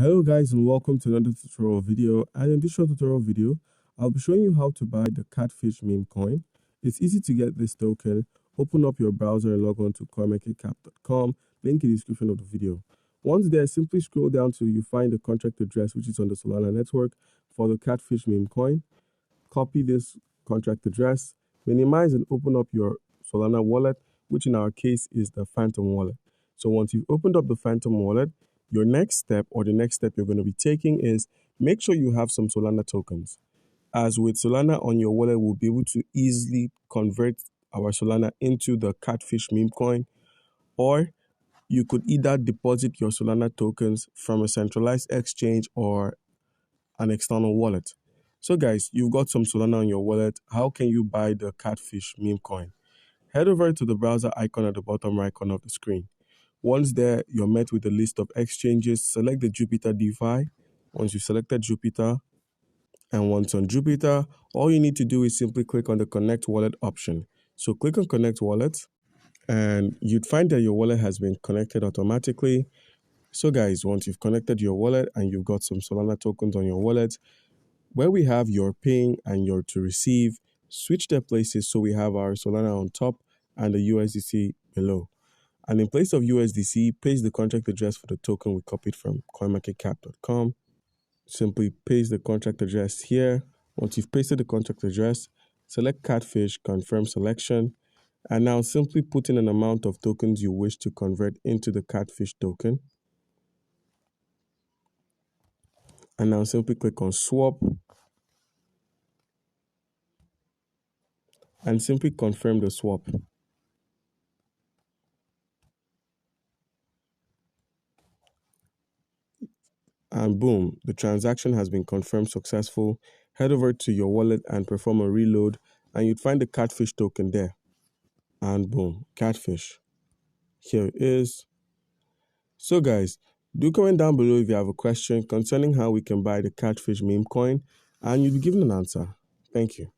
Hello guys, and welcome to another tutorial video. And in this short tutorial video, I'll be showing you how to buy the Catfish Meme Coin. It's easy to get this token. Open up your browser and log on to coinmarketcap.com, link in the description of the video. Once there, simply scroll down till you find the contract address which is on the Solana network for the Catfish Meme Coin. Copy this contract address, minimize and open up your Solana wallet, which in our case is the Phantom wallet. So once you've opened up the Phantom wallet, your next step, or the next step you're going to be taking, is make sure you have some Solana tokens. As with Solana on your wallet, we'll be able to easily convert our Solana into the Catfish Meme Coin, or you could either deposit your Solana tokens from a centralized exchange or an external wallet. So guys, you've got some Solana on your wallet. How can you buy the Catfish Meme Coin? Head over to the browser icon at the bottom right corner of the screen. Once there, you're met with a list of exchanges. Select the Jupiter DeFi. Once you've selected Jupiter, and once on Jupiter, all you need to do is simply click on the Connect Wallet option. So click on Connect Wallet, and you'd find that your wallet has been connected automatically. So guys, once you've connected your wallet and you've got some Solana tokens on your wallet, where we have your paying and your to receive, switch their places so we have our Solana on top and the USDC below. And in place of USDC, paste the contract address for the token we copied from coinmarketcap.com. Simply paste the contract address here. Once you've pasted the contract address, select Catfish, confirm selection, and now simply put in an amount of tokens you wish to convert into the Catfish token. And now simply click on swap and simply confirm the swap. And boom, the transaction has been confirmed successful. Head over to your wallet and perform a reload, and you'd find the Catfish token there. And boom, Catfish. Here it is. So guys, do comment down below if you have a question concerning how we can buy the Catfish Meme Coin, and you'll be given an answer. Thank you.